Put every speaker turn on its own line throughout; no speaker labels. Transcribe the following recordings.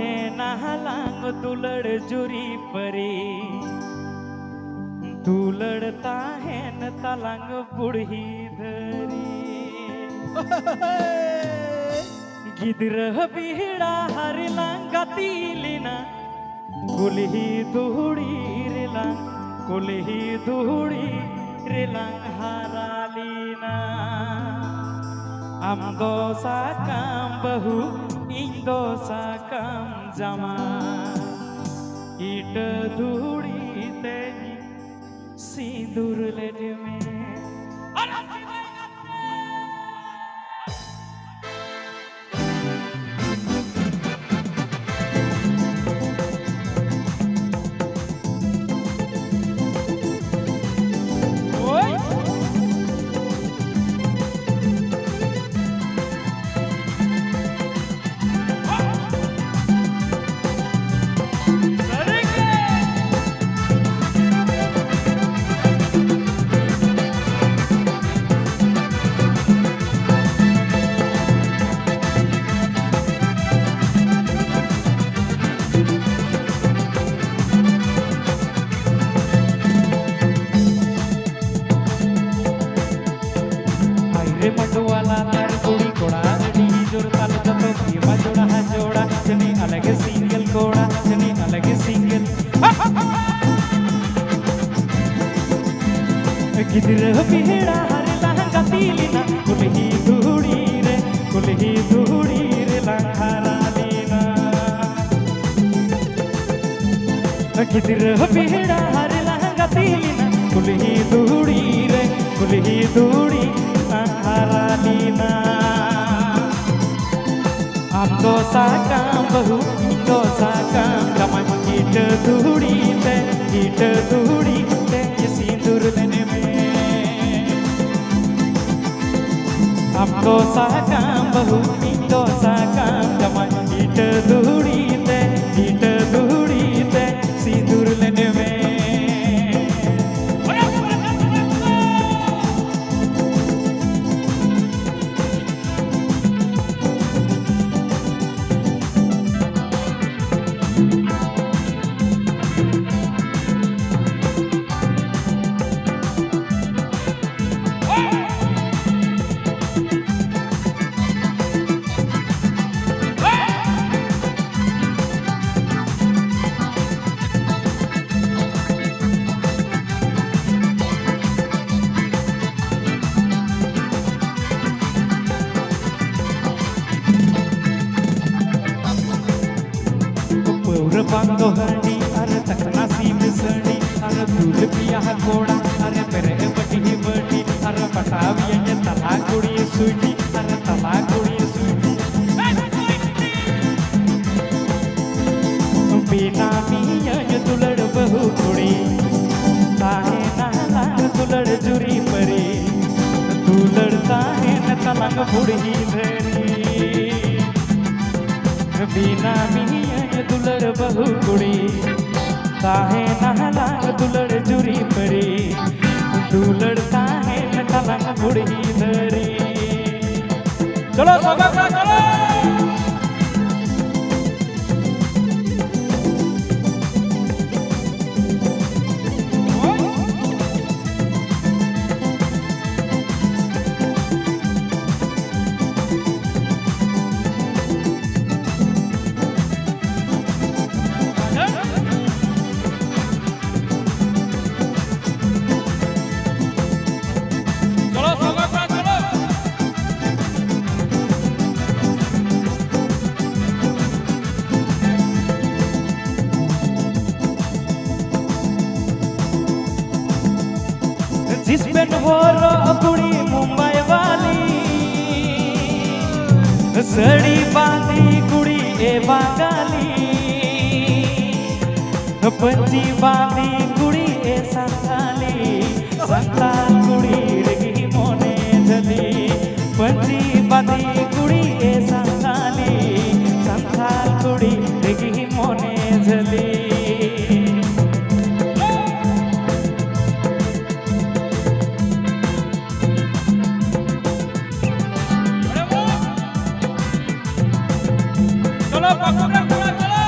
ताहे नाहलांग दुलड़ जुरी परी दुलड़ता है न तलांग बुढ़ी धरी गिद्रह बिहड़ा हरिलांगा तीलिना कुलही दुहड़ी रेलांग कुलही दुहड़ी रेलांग हारालीना am dosa kam bahu in dosa kam jama ita dhudi te sindur led me मंडवाला तार कोड़ी कोड़ा डी जोर ताल जतो पीवा जोड़ा हा जोड़ा जनी अलग सिंगल कोड़ा जनी अलग सिंगल गिद्रह बिहड़ा हरे लहंगा तीलिना कुलही दुहड़ी रे लंघारा लीना गिद्रह बिहड़ा हरे lehenga तीलिना कुलही दुहड़ी हारालीना am dosa kam bahu dosa kam kaman ita dhudi te sindur lene me am dosa kam bahu dosa kam kaman ita dhudi te sindur lene me बंदो हरडी अरे तकना सी मिसड़ी अरे दूध पिया कोड़ा अरे पेरे बटी बटी अरे पटावी ये तला कुड़ी सुटी अरे तला कुड़ी सुटी बिना मिया ये दुलड़ बहु कुड़ी ताहे नाला दुलड़ जुरी परी दुलड़ता है न तलंग बुढ़ी धरी बिना मिया दुलड़ बहु कुड़ी ताहे नहला दुलड़ जुरी परी दुलड़ता है न तलंग बुढ़ी धरी चलो सोगा चलो जिस पेट हो रो कुड़ी मुंबई वाली सड़ी बांधी कुड़ी ए बागाली पंची बांधी कुड़ी ए संताल कुड़ी रगी मोने जली पंची बांधी कुड़ी ए संताल कुड़ी रगी मोने जली चलो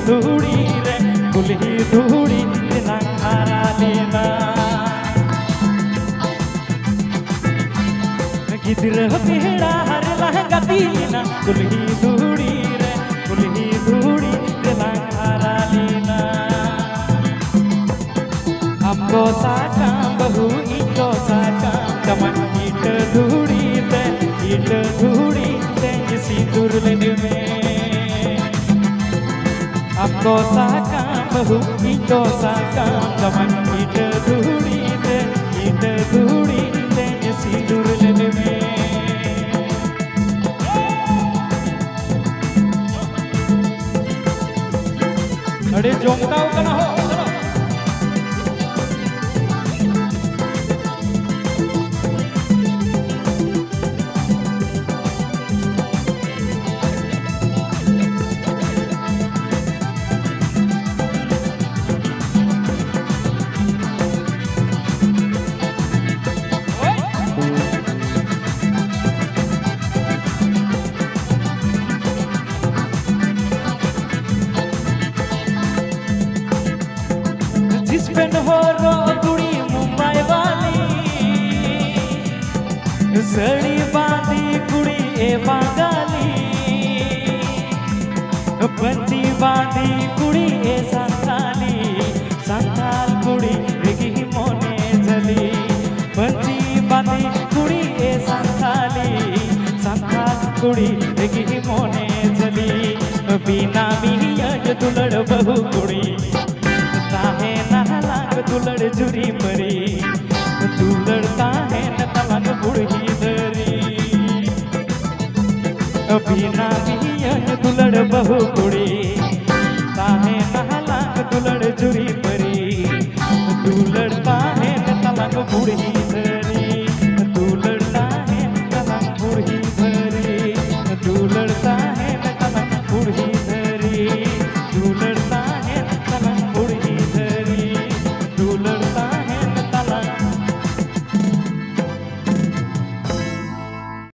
धूड़ी रे कुल्ही धूड़ी नांगारा लेना गिद्र पेड़ा हर लहंगा दीना कुल्ही धूड़ी रे कुल्ही धूड़ी नांगारा लेना हमको साकाम बहु इको साकाम कमन ईट धूड़ी ते सिंदूर लेने में हमको साकाम बहु इको साकाम कमन ईट धूड़ी ते सिंदूर लेने में अरे जोमताओ का ना हो जिसमें हो रो कुड़ी मुंबई वाली सड़ी बांधी कुड़ी ए बांगाली पंची बांधी कुड़ी ए संथाल कुड़ी रेगी मोने जली पंची बांधी कुड़ी ए संथाल कुड़ी रेगी मोने जली बिना मियज दुलड़ बहु कुड़ी ताहे नहलाक दुलड़ जुरी मरी दुलड़ ताहे नतलक बुढ़ी धरी बिना बियन दुलड़ बहु कुड़ी ताहे नहलाक दुलड़ जुरी मरी दुलड़ ताहे नतलक बुढ़ी धरी